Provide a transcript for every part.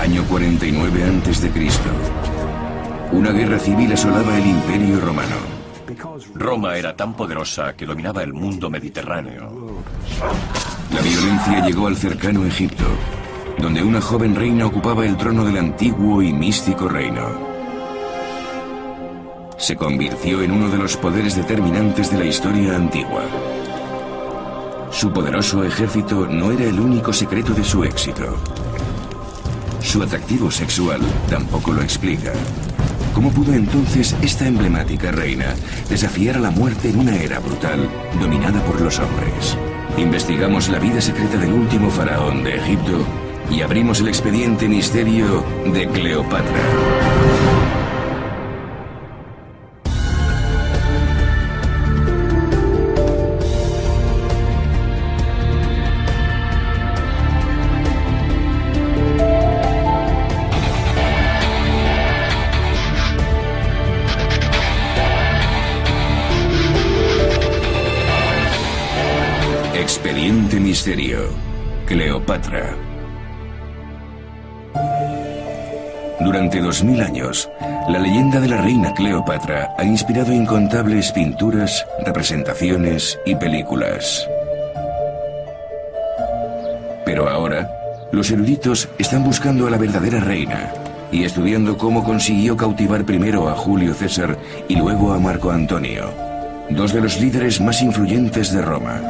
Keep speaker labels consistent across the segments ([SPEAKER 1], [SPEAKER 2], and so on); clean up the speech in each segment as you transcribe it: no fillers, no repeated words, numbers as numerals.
[SPEAKER 1] Año 49 a.C. Una guerra civil asolaba el Imperio Romano.
[SPEAKER 2] Roma era tan poderosa que dominaba el mundo mediterráneo.
[SPEAKER 1] La violencia llegó al cercano Egipto, donde una joven reina ocupaba el trono del antiguo y místico reino. Se convirtió en uno de los poderes determinantes de la historia antigua. Su poderoso ejército no era el único secreto de su éxito. Su atractivo sexual tampoco lo explica. ¿Cómo pudo entonces esta emblemática reina desafiar a la muerte en una era brutal dominada por los hombres? Investigamos la vida secreta del último faraón de Egipto y abrimos el expediente misterio de Cleopatra. Expediente misterio, Cleopatra. Durante 2000 años, la leyenda de la reina Cleopatra ha inspirado incontables pinturas, representaciones y películas. Pero ahora, los eruditos están buscando a la verdadera reina y estudiando cómo consiguió cautivar primero a Julio César y luego a Marco Antonio, dos de los líderes más influyentes de Roma.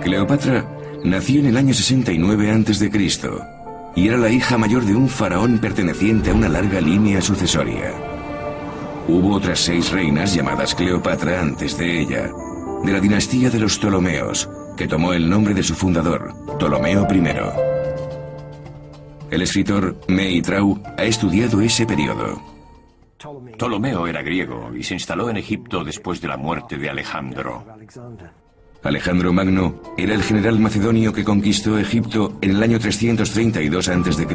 [SPEAKER 1] Cleopatra nació en el año 69 a.C. y era la hija mayor de un faraón perteneciente a una larga línea sucesoria. Hubo otras 6 reinas llamadas Cleopatra antes de ella, de la dinastía de los Ptolomeos, que tomó el nombre de su fundador, Ptolomeo I. El escritor Meitrau ha estudiado ese periodo.
[SPEAKER 2] Ptolomeo era griego y se instaló en Egipto después de la muerte de Alejandro.
[SPEAKER 1] Alejandro Magno era el general macedonio que conquistó Egipto en el año 332 a.C.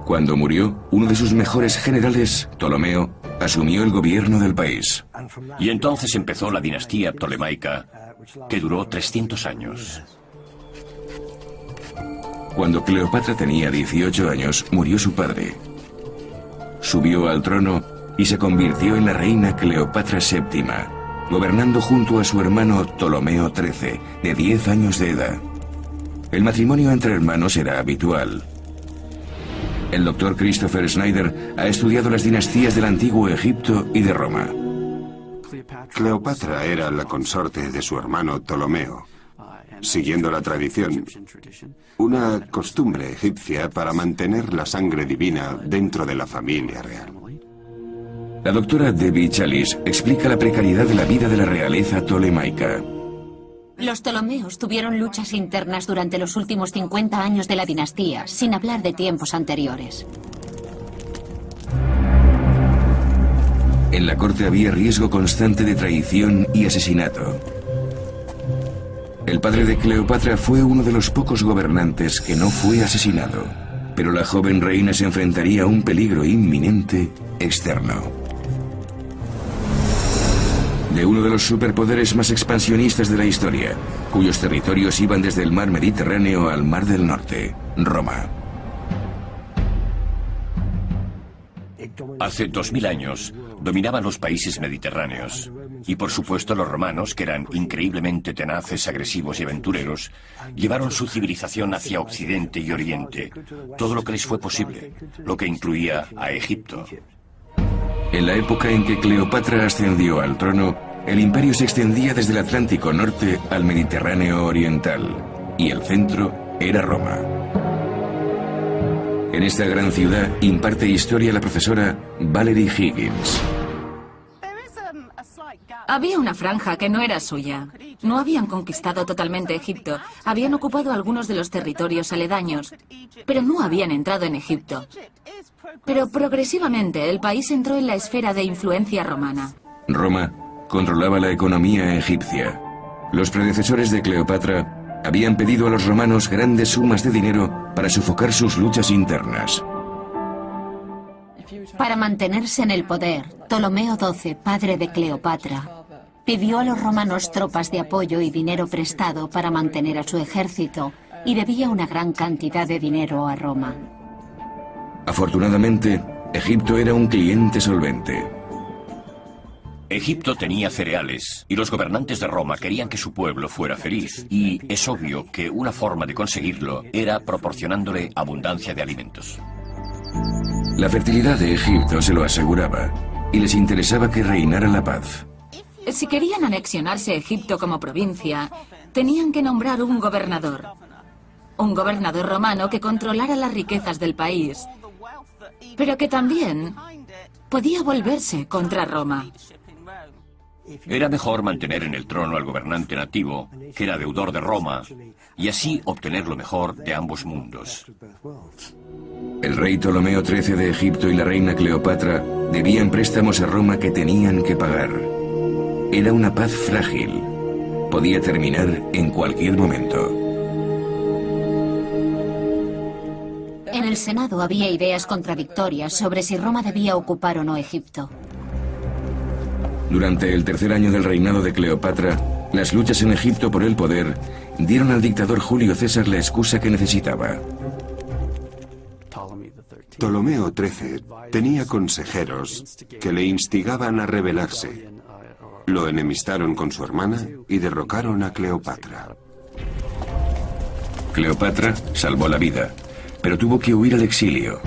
[SPEAKER 1] Cuando murió, uno de sus mejores generales, Ptolomeo, asumió el gobierno del país.
[SPEAKER 2] Y entonces empezó la dinastía ptolemaica, que duró 300 años.
[SPEAKER 1] Cuando Cleopatra tenía 18 años, murió su padre. Subió al trono y se convirtió en la reina Cleopatra VII, gobernando junto a su hermano Ptolomeo XIII, de 10 años de edad. El matrimonio entre hermanos era habitual. El doctor Christopher Snyder ha estudiado las dinastías del antiguo Egipto y de Roma.
[SPEAKER 3] Cleopatra era la consorte de su hermano Ptolomeo, siguiendo la tradición, una costumbre egipcia para mantener la sangre divina dentro de la familia real.
[SPEAKER 1] La doctora Debbie Chalice explica la precariedad de la vida de la realeza ptolemaica.
[SPEAKER 4] Los Ptolomeos tuvieron luchas internas durante los últimos 50 años de la dinastía, sin hablar de tiempos anteriores.
[SPEAKER 1] En la corte había riesgo constante de traición y asesinato. El padre de Cleopatra fue uno de los pocos gobernantes que no fue asesinado, pero la joven reina se enfrentaría a un peligro inminente externo. De uno de los superpoderes más expansionistas de la historia, cuyos territorios iban desde el mar Mediterráneo al mar del Norte, Roma.
[SPEAKER 2] Hace 2000 años dominaban los países mediterráneos y por supuesto los romanos, que eran increíblemente tenaces, agresivos y aventureros, llevaron su civilización hacia Occidente y Oriente, todo lo que les fue posible, lo que incluía a Egipto.
[SPEAKER 1] En la época en que Cleopatra ascendió al trono, el imperio se extendía desde el Atlántico Norte al Mediterráneo Oriental, y el centro era Roma. En esta gran ciudad imparte historia la profesora Valerie Higgins.
[SPEAKER 5] Había una franja que no era suya. No habían conquistado totalmente Egipto, habían ocupado algunos de los territorios aledaños, pero no habían entrado en Egipto. Pero progresivamente el país entró en la esfera de influencia romana.
[SPEAKER 1] Roma controlaba la economía egipcia. Los predecesores de Cleopatra habían pedido a los romanos grandes sumas de dinero para sofocar sus luchas internas.
[SPEAKER 4] Para mantenerse en el poder, Ptolomeo XII, padre de Cleopatra, pidió a los romanos tropas de apoyo y dinero prestado para mantener a su ejército y debía una gran cantidad de dinero a Roma.
[SPEAKER 1] Afortunadamente, Egipto era un cliente solvente.
[SPEAKER 2] Egipto tenía cereales y los gobernantes de Roma querían que su pueblo fuera feliz. Y es obvio que una forma de conseguirlo era proporcionándole abundancia de alimentos.
[SPEAKER 1] La fertilidad de Egipto se lo aseguraba y les interesaba que reinara la paz.
[SPEAKER 5] Si querían anexionarse Egipto como provincia, tenían que nombrar un gobernador. Un gobernador romano que controlara las riquezas del país, pero que también podía volverse contra Roma.
[SPEAKER 2] Era mejor mantener en el trono al gobernante nativo, que era deudor de Roma, y así obtener lo mejor de ambos mundos.
[SPEAKER 1] El rey Ptolomeo XIII de Egipto y la reina Cleopatra debían préstamos a Roma que tenían que pagar. Era una paz frágil. Podía terminar en cualquier momento.
[SPEAKER 4] En el Senado había ideas contradictorias sobre si Roma debía ocupar o no Egipto.
[SPEAKER 1] Durante el tercer año del reinado de Cleopatra, las luchas en Egipto por el poder dieron al dictador Julio César la excusa que necesitaba.
[SPEAKER 3] Ptolomeo XIII tenía consejeros que le instigaban a rebelarse. Lo enemistaron con su hermana y derrocaron a Cleopatra.
[SPEAKER 1] Cleopatra salvó la vida, pero tuvo que huir al exilio.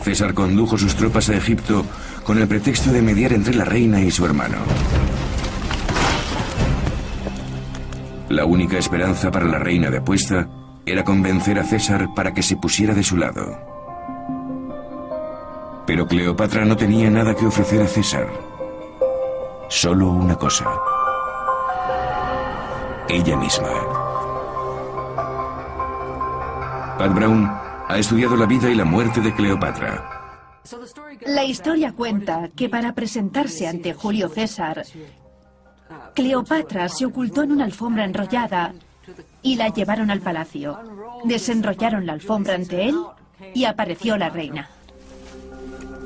[SPEAKER 1] César condujo sus tropas a Egipto con el pretexto de mediar entre la reina y su hermano. La única esperanza para la reina depuesta era convencer a César para que se pusiera de su lado. Pero Cleopatra no tenía nada que ofrecer a César. Solo una cosa. Ella misma. Pat Brown ha estudiado la vida y la muerte de Cleopatra.
[SPEAKER 6] La historia cuenta que para presentarse ante Julio César, Cleopatra se ocultó en una alfombra enrollada y la llevaron al palacio. Desenrollaron la alfombra ante él y apareció la reina.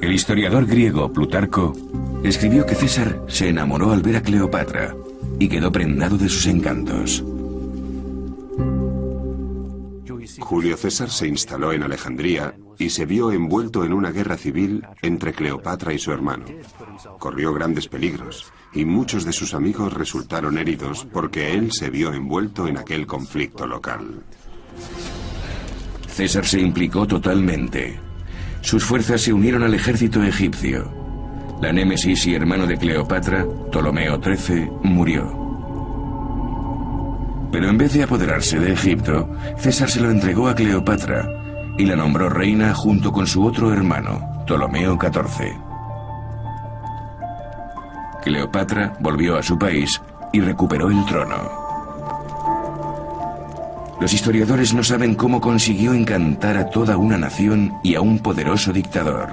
[SPEAKER 1] El historiador griego Plutarco escribió que César se enamoró al ver a Cleopatra y quedó prendado de sus encantos.
[SPEAKER 3] Julio César se instaló en Alejandría y se vio envuelto en una guerra civil entre Cleopatra y su hermano. Corrió grandes peligros y muchos de sus amigos resultaron heridos porque él se vio envuelto en aquel conflicto local.
[SPEAKER 1] César se implicó totalmente. Sus fuerzas se unieron al ejército egipcio. La némesis y hermano de Cleopatra, Ptolomeo XIII, murió. Pero en vez de apoderarse de Egipto, César se lo entregó a Cleopatra y la nombró reina junto con su otro hermano, Ptolomeo XIV. Cleopatra volvió a su país y recuperó el trono. Los historiadores no saben cómo consiguió encantar a toda una nación y a un poderoso dictador.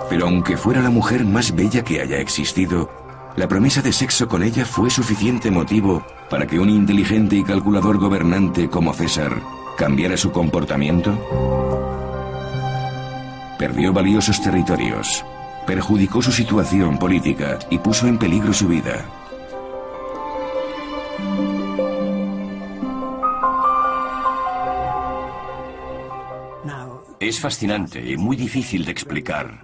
[SPEAKER 1] Pero aunque fuera la mujer más bella que haya existido, la promesa de sexo con ella fue suficiente motivo para que un inteligente y calculador gobernante como César cambiara su comportamiento. Perdió valiosos territorios, perjudicó su situación política y puso en peligro su vida.
[SPEAKER 2] Es fascinante y muy difícil de explicar.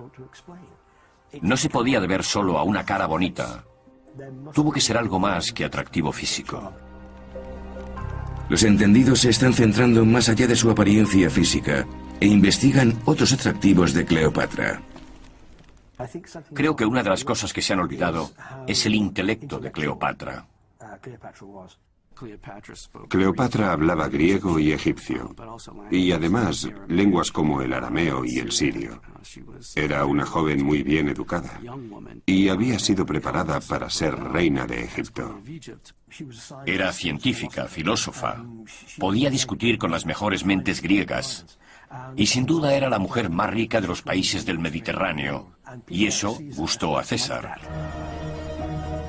[SPEAKER 2] No se podía deber solo a una cara bonita. Tuvo que ser algo más que atractivo físico.
[SPEAKER 1] Los entendidos se están centrando más allá de su apariencia física e investigan otros atractivos de Cleopatra.
[SPEAKER 2] Creo que una de las cosas que se han olvidado es el intelecto de Cleopatra.
[SPEAKER 3] Cleopatra hablaba griego y egipcio, y además lenguas como el arameo y el sirio. Era una joven muy bien educada, y había sido preparada para ser reina de Egipto.
[SPEAKER 2] Era científica, filósofa, podía discutir con las mejores mentes griegas, y sin duda era la mujer más rica de los países del Mediterráneo, y eso gustó a César.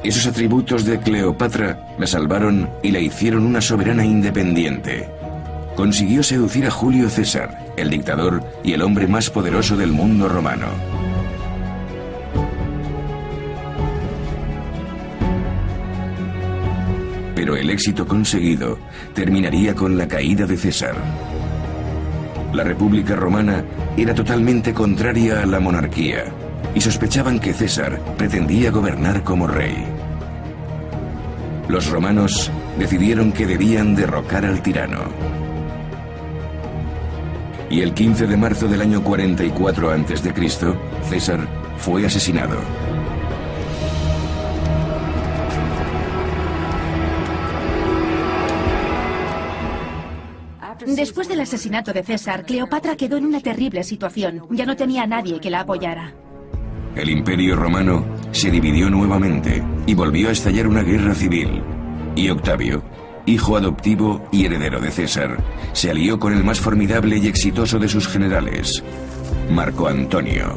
[SPEAKER 1] Esos atributos de Cleopatra la salvaron y la hicieron una soberana independiente. Consiguió seducir a Julio César, el dictador y el hombre más poderoso del mundo romano. Pero el éxito conseguido terminaría con la caída de César. La República Romana era totalmente contraria a la monarquía y sospechaban que César pretendía gobernar como rey. Los romanos decidieron que debían derrocar al tirano. Y el 15 de marzo del año 44 a.C., César fue asesinado.
[SPEAKER 6] Después del asesinato de César, Cleopatra quedó en una terrible situación. Ya no tenía a nadie que la apoyara.
[SPEAKER 1] El Imperio Romano se dividió nuevamente y volvió a estallar una guerra civil. Y Octavio, hijo adoptivo y heredero de César, se alió con el más formidable y exitoso de sus generales, Marco Antonio.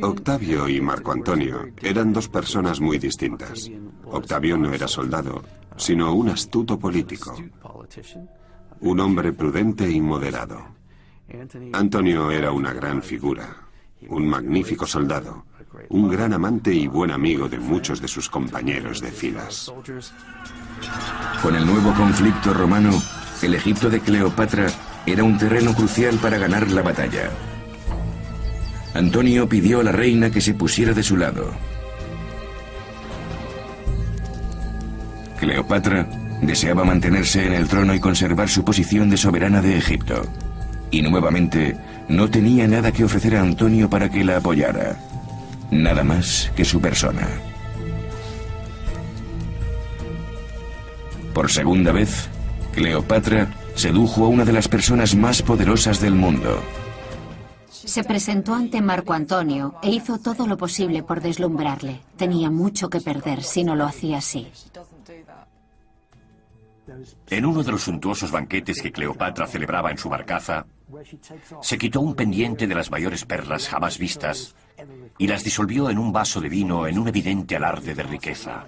[SPEAKER 3] Octavio y Marco Antonio eran dos personas muy distintas. Octavio no era soldado, sino un astuto político, un hombre prudente y moderado. Antonio era una gran figura, un magnífico soldado, un gran amante y buen amigo de muchos de sus compañeros de filas.
[SPEAKER 1] Con el nuevo conflicto romano, el Egipto de Cleopatra era un terreno crucial para ganar la batalla. Antonio pidió a la reina que se pusiera de su lado. Cleopatra deseaba mantenerse en el trono y conservar su posición de soberana de Egipto. Y nuevamente no tenía nada que ofrecer a Antonio para que la apoyara. Nada más que su persona. Por segunda vez, Cleopatra sedujo a una de las personas más poderosas del mundo.
[SPEAKER 4] Se presentó ante Marco Antonio e hizo todo lo posible por deslumbrarle. Tenía mucho que perder si no lo hacía así.
[SPEAKER 2] En uno de los suntuosos banquetes que Cleopatra celebraba en su barcaza, se quitó un pendiente de las mayores perlas jamás vistas y las disolvió en un vaso de vino en un evidente alarde de riqueza.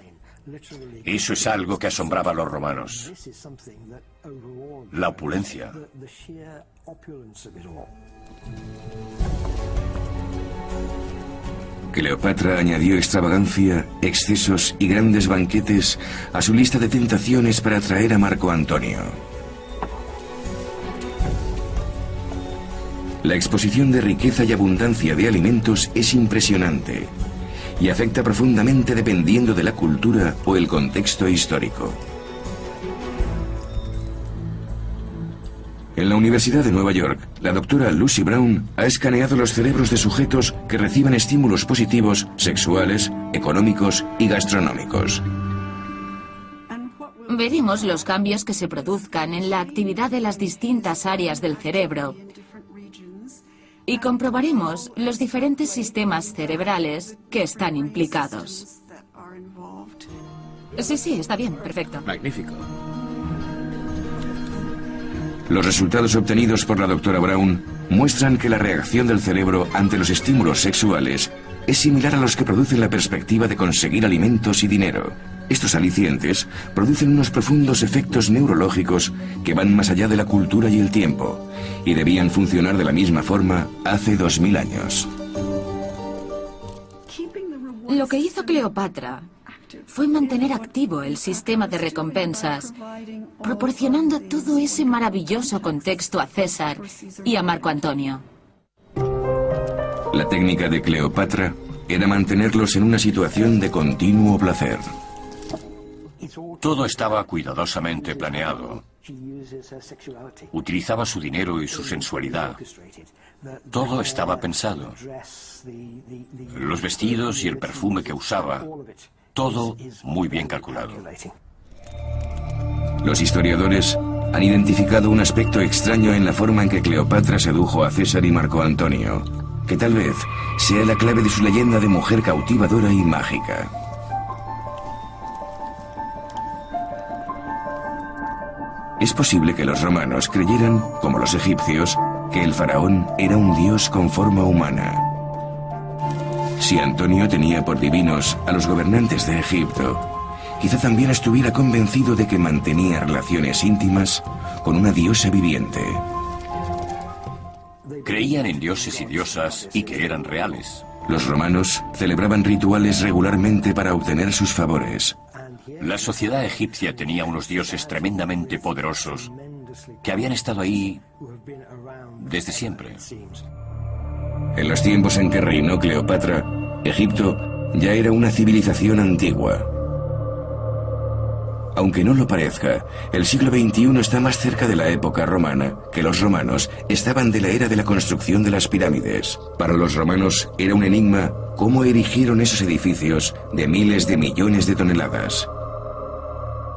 [SPEAKER 2] Eso es algo que asombraba a los romanos. La opulencia.
[SPEAKER 1] Cleopatra añadió extravagancia, excesos y grandes banquetes a su lista de tentaciones para atraer a Marco Antonio. La exposición de riqueza y abundancia de alimentos es impresionante y afecta profundamente dependiendo de la cultura o el contexto histórico. En la Universidad de Nueva York, la doctora Lucy Brown ha escaneado los cerebros de sujetos que reciben estímulos positivos sexuales, económicos y gastronómicos.
[SPEAKER 5] Veremos los cambios que se produzcan en la actividad de las distintas áreas del cerebro y comprobaremos los diferentes sistemas cerebrales que están implicados. Sí, está bien, perfecto.
[SPEAKER 7] Magnífico.
[SPEAKER 1] Los resultados obtenidos por la doctora Brown muestran que la reacción del cerebro ante los estímulos sexuales es similar a los que producen la perspectiva de conseguir alimentos y dinero. Estos alicientes producen unos profundos efectos neurológicos que van más allá de la cultura y el tiempo, y debían funcionar de la misma forma hace 2000 años.
[SPEAKER 5] Lo que hizo Cleopatra fue mantener activo el sistema de recompensas, proporcionando todo ese maravilloso contexto a César y a Marco Antonio.
[SPEAKER 1] La técnica de Cleopatra era mantenerlos en una situación de continuo placer.
[SPEAKER 2] Todo estaba cuidadosamente planeado. Utilizaba su dinero y su sensualidad. Todo estaba pensado. Los vestidos y el perfume que usaba, todo muy bien calculado.
[SPEAKER 1] Los historiadores han identificado un aspecto extraño en la forma en que Cleopatra sedujo a César y Marco Antonio, que tal vez sea la clave de su leyenda de mujer cautivadora y mágica. Es posible que los romanos creyeran, como los egipcios, que el faraón era un dios con forma humana. Si Antonio tenía por divinos a los gobernantes de Egipto, quizá también estuviera convencido de que mantenía relaciones íntimas con una diosa viviente.
[SPEAKER 2] Creían en dioses y diosas y que eran reales.
[SPEAKER 1] Los romanos celebraban rituales regularmente para obtener sus favores.
[SPEAKER 2] La sociedad egipcia tenía unos dioses tremendamente poderosos que habían estado ahí desde siempre.
[SPEAKER 1] En los tiempos en que reinó Cleopatra, Egipto ya era una civilización antigua. Aunque no lo parezca, el siglo XXI está más cerca de la época romana, que los romanos estaban de la era de la construcción de las pirámides. Para los romanos era un enigma cómo erigieron esos edificios de miles de millones de toneladas.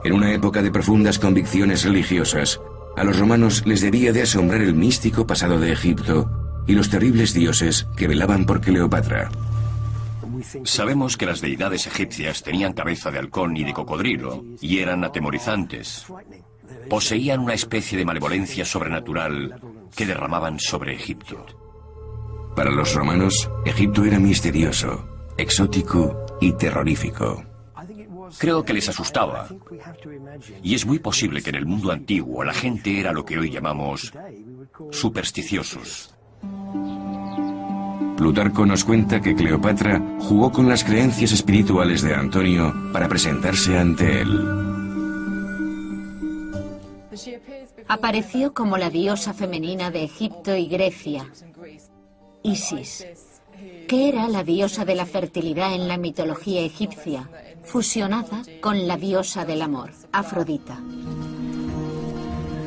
[SPEAKER 1] En una época de profundas convicciones religiosas, a los romanos les debía de asombrar el místico pasado de Egipto y los terribles dioses que velaban por Cleopatra.
[SPEAKER 2] Sabemos que las deidades egipcias tenían cabeza de halcón y de cocodrilo, y eran atemorizantes. Poseían una especie de malevolencia sobrenatural que derramaban sobre Egipto.
[SPEAKER 1] Para los romanos, Egipto era misterioso, exótico y terrorífico.
[SPEAKER 2] Creo que les asustaba. Y es muy posible que en el mundo antiguo la gente era lo que hoy llamamos supersticiosos.
[SPEAKER 1] Plutarco nos cuenta que Cleopatra jugó con las creencias espirituales de Antonio para presentarse ante él.
[SPEAKER 4] Apareció como la diosa femenina de Egipto y Grecia, Isis, que era la diosa de la fertilidad en la mitología egipcia, fusionada con la diosa del amor, Afrodita.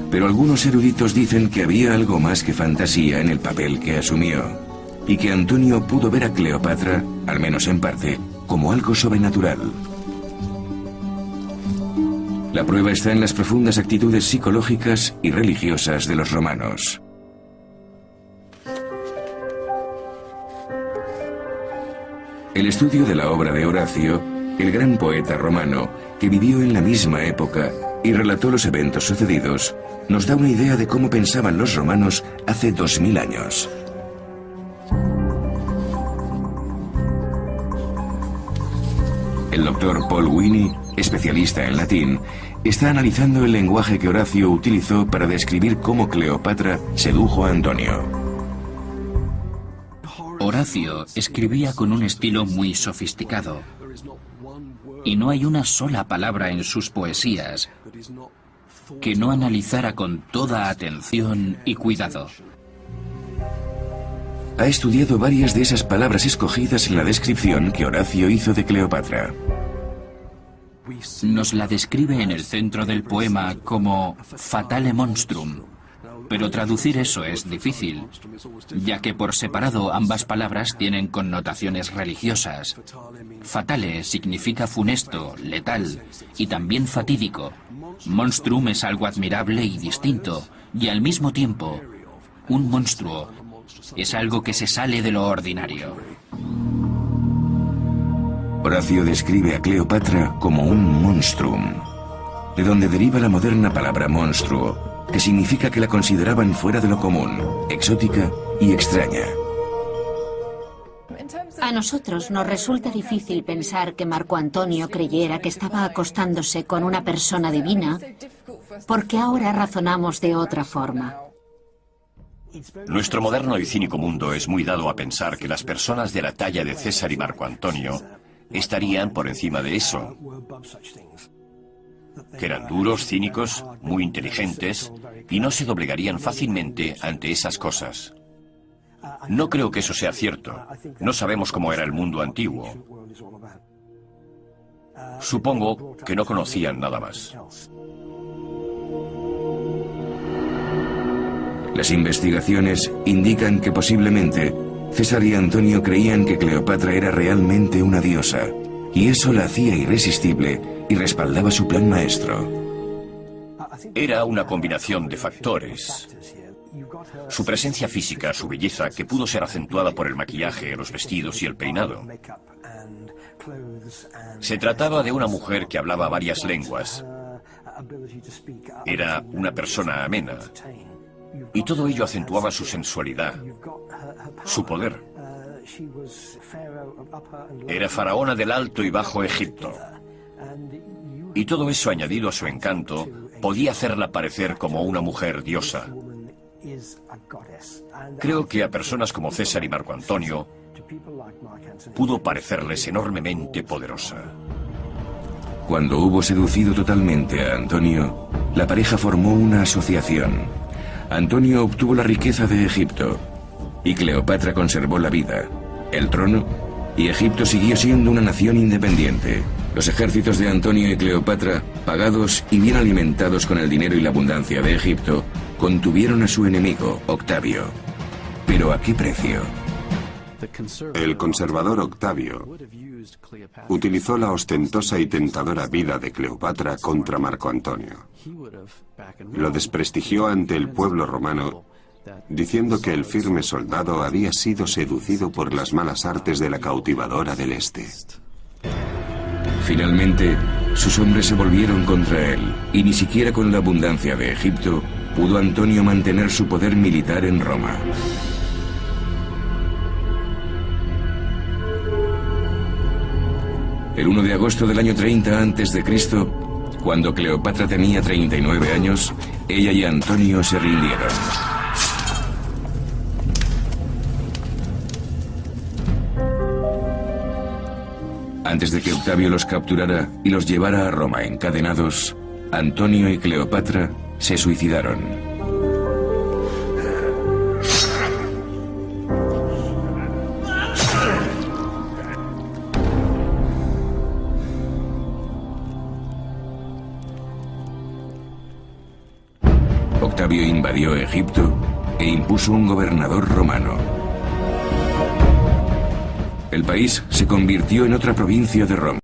[SPEAKER 1] Pero algunos eruditos dicen que había algo más que fantasía en el papel que asumió, y que Antonio pudo ver a Cleopatra, al menos en parte, como algo sobrenatural. La prueba está en las profundas actitudes psicológicas y religiosas de los romanos. El estudio de la obra de Horacio, el gran poeta romano, que vivió en la misma época y relató los eventos sucedidos, nos da una idea de cómo pensaban los romanos hace 2000 años. El doctor Paul Winnie, especialista en latín, está analizando el lenguaje que Horacio utilizó para describir cómo Cleopatra sedujo a Antonio.
[SPEAKER 7] Horacio escribía con un estilo muy sofisticado, y no hay una sola palabra en sus poesías que no analizara con toda atención y cuidado.
[SPEAKER 1] Ha estudiado varias de esas palabras escogidas en la descripción que Horacio hizo de Cleopatra.
[SPEAKER 7] Nos la describe en el centro del poema como fatale monstrum, pero traducir eso es difícil, ya que por separado ambas palabras tienen connotaciones religiosas. Fatale significa funesto, letal y también fatídico. Monstrum es algo admirable y distinto, y al mismo tiempo, un monstruo es algo que se sale de lo ordinario.
[SPEAKER 1] Horacio describe a Cleopatra como un monstrum, de donde deriva la moderna palabra monstruo, que significa que la consideraban fuera de lo común, exótica y extraña.
[SPEAKER 4] A nosotros nos resulta difícil pensar que Marco Antonio creyera que estaba acostándose con una persona divina, porque ahora razonamos de otra forma.
[SPEAKER 2] Nuestro moderno y cínico mundo es muy dado a pensar que las personas de la talla de César y Marco Antonio estarían por encima de eso, que eran duros, cínicos, muy inteligentes y no se doblegarían fácilmente ante esas cosas. No creo que eso sea cierto. No sabemos cómo era el mundo antiguo. Supongo que no conocían nada más.
[SPEAKER 1] Las investigaciones indican que posiblemente César y Antonio creían que Cleopatra era realmente una diosa, y eso la hacía irresistible y respaldaba su plan maestro.
[SPEAKER 2] Era una combinación de factores. Su presencia física, su belleza, que pudo ser acentuada por el maquillaje, los vestidos y el peinado. Se trataba de una mujer que hablaba varias lenguas. Era una persona amena. Y todo ello acentuaba su sensualidad, su poder. Era faraona del Alto y Bajo Egipto. Y todo eso añadido a su encanto podía hacerla parecer como una mujer diosa. Creo que a personas como César y Marco Antonio pudo parecerles enormemente poderosa.
[SPEAKER 1] Cuando hubo seducido totalmente a Antonio, la pareja formó una asociación. Antonio obtuvo la riqueza de Egipto y Cleopatra conservó la vida, el trono, y Egipto siguió siendo una nación independiente. Los ejércitos de Antonio y Cleopatra, pagados y bien alimentados con el dinero y la abundancia de Egipto, contuvieron a su enemigo, Octavio. ¿Pero a qué precio?
[SPEAKER 3] El conservador Octavio utilizó la ostentosa y tentadora vida de Cleopatra contra Marco Antonio. Lo desprestigió ante el pueblo romano, diciendo que el firme soldado había sido seducido por las malas artes de la cautivadora del Este.
[SPEAKER 1] Finalmente, sus hombres se volvieron contra él, y ni siquiera con la abundancia de Egipto pudo Antonio mantener su poder militar en Roma. El 1 de agosto del año 30 a.C., cuando Cleopatra tenía 39 años, ella y Antonio se rindieron. Antes de que Octavio los capturara y los llevara a Roma encadenados, Antonio y Cleopatra se suicidaron. Octavio invadió Egipto e impuso un gobernador romano. El país se convirtió en otra provincia de Roma.